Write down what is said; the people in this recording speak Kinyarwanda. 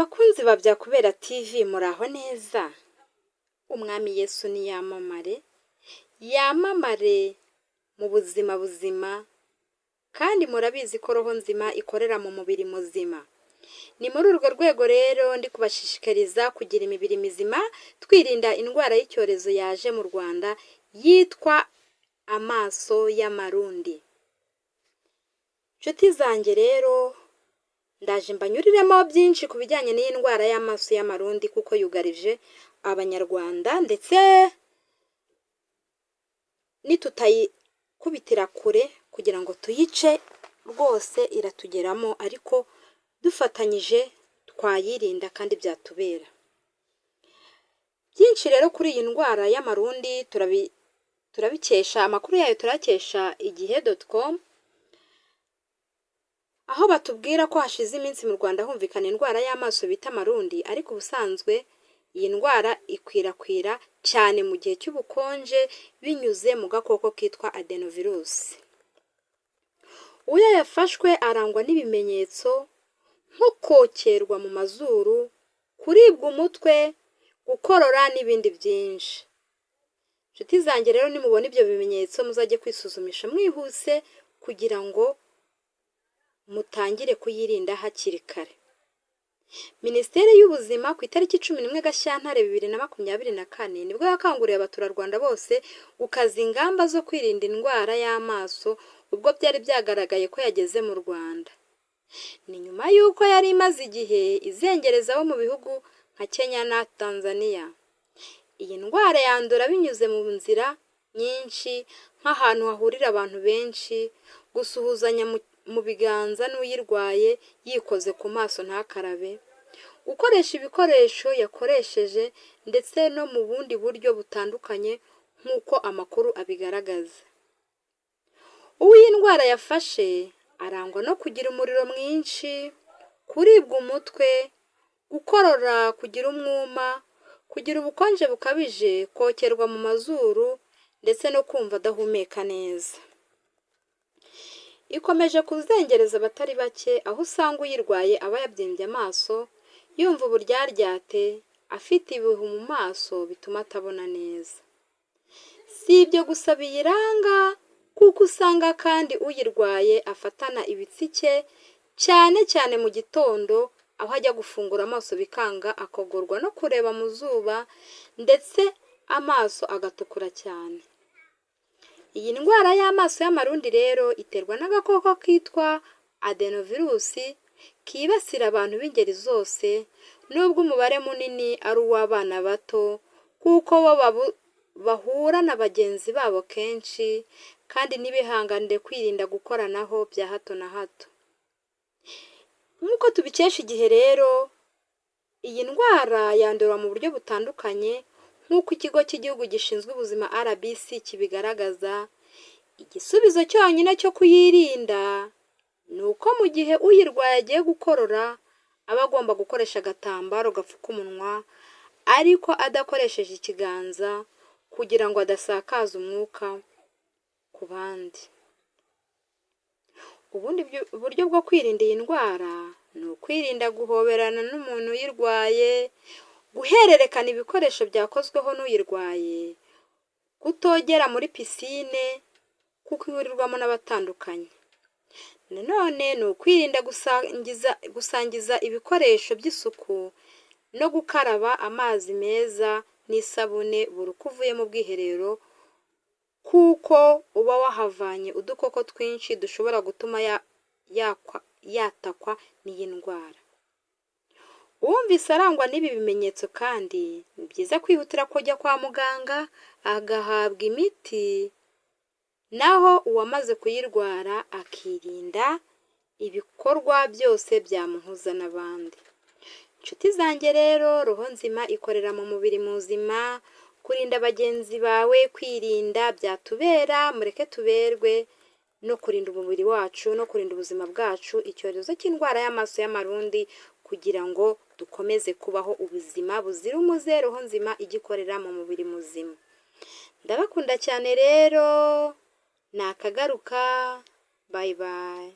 Bakunzi ba Byakubera TV muraho neza. Umwami Yesu niyamamare, yamamare mu buzima buzima, kandi murabizi ko roho nzima ikorera mu mubiri muzima. Ni muri urwo rwego rero ndi kubashishikariza kugira imibiri mizima, twirinda indwara y'icyorezo yaje mu Rwanda yitwa amaso y'amarundi. Nshuti zanjye rero, ndaje mbanyuriremo byinshi ku bijyanye n'iyi ndwara y'amaso y'amarundi kuko yugarije abanyarwanda, ndetse nitutayikubitira kure kugira ngo tuyice rwose iratugeramo, ariko dufatanyije twayirinda kandi byatubera byinshi. Rero kuri iyi ndwara y'amarundi turabikesha amakuru yayo, turakesha igihe.com, aho batubwira ko hashize iminsi mu Rwanda humvikana indwara y'amaso bita amarundi, ariko ubusanzwe iyi ndwara ikwirakwira cyane mu gihe cy'ubukonje binyuze mu gakoko kitwa adenovirus. Uyo yafashwe arangwa n'ibimenyetso nko kokerwa mu mazuru, kuribwa umutwe, gukorora n'ibindi byinshi. Nshuti zanjye rero, nimubona ibyo bimenyetso muzajye kwisuzumisha mwihuse kugira ngo mutangire kuyirinda hakiri kare. Minisiteri y'Ubuzima ku itariki 11 Gashyantare 2024 nibwo yakanguriye abaturarwanda bose gukaza ingamba zo kwirinda indwara y'amaso ubwo byari byagaragaye ko yageze mu Rwanda. Ni nyuma y'uko yari imaze igihe izengereza abo mu bihugu nka Kenya na Tanzania. Iyi ndwara yandura binyuze mu nzira nyinshi, nk'ahantu hahurira abantu benshi, gusuhuzanya mu biganza n'uyirwaye yikoze ku maso ntakarabe, gukoresha ibikoresho yakoresheje, ndetse no mu bundi buryo butandukanye nk'uko amakuru abigaragaza. Uw'iyi ndwara yafashe arangwa no kugira umuriro mwinshi, kuribwa umutwe, gukorora, kugira umwuma, kugira ubukonje bukabije, kokerwa mu mazuru, ndetse no kumva adahumeka neza. Ikomeje kuzengereza abatari bake, aho usanga uyirwaye aba yabyimbye amaso, yumva uburyaryate, afite ibihu mu maso bituma atabona neza. Si ibyo gusa biyiranga, kuko usanga kandi uyirwaye afatana ibitsike cyane cyane mu gitondo, aho ajya gufungura amaso bikanga, akogorwa no kureba mu zuba, ndetse amaso agatukura cyane. Iyi ndwara y'amaso y'amarundi rero iterwa n'agakoko kitwa adenovirus, kibasira abantu b'ingeri zose, nubwo umubare munini ari uw'abana bato, kuko bo bahura na bagenzi babo kenshi, kandi ntibihanganire kwirinda gukoranaho bya hato na hato. Nk'uko tubikesha igihe rero, iyi ndwara yandura mu buryo butandukanye nk'uko ikigo cy'igihugu gishinzwe ubuzima RBC kibigaragaza. Igisubizo cyonyine cyo kuyirinda ni uko mu gihe uyirwaye agiye gukorora aba agomba gukoresha agatambaro gapfuka umunwa, ariko adakoresheje ikiganza, kugira ngo adasakaza umwuka ku bandi. Ubundi buryo bwo kwirinda iyi ndwara ni ukwirinda guhoberana n'umuntu uyirwaye, guhererekana ibikoresho byakozweho n'uyirwaye, kutogera muri pisine kuko ihurirwamo n'abatandukanye. Nanone ni ukwirinda gusangiza ibikoresho by'isuku no gukaraba amazi meza n'isabune buri uko uvuye mu bwiherero, kuko uba wahavanye udukoko twinshi dushobora gutuma yatakwa n'iyi ndwara. Uwumvise arangwa n'ibi bimenyetso kandi ni byiza kwihutira kujya kwa muganga agahabwa imiti, naho uwamaze kuyirwara akirinda ibikorwa byose byamuhuza n'abandi. Nshuti zanjye rero, roho nzima ikorera mu mubiri muzima. Kurinda bagenzi bawe, kwirinda byatubera, mureke tuberwe no kurinda umubiri wacu no kurinda ubuzima bwacu icyorezo cy'indwara y'amaso y'amarundi, kugira ngo dukomeze kubaho ubuzima buzira umuze, roho nzima igikorera mu mubiri muzima. Ndabakunda cyane rero, nakagaruka. Bye bye.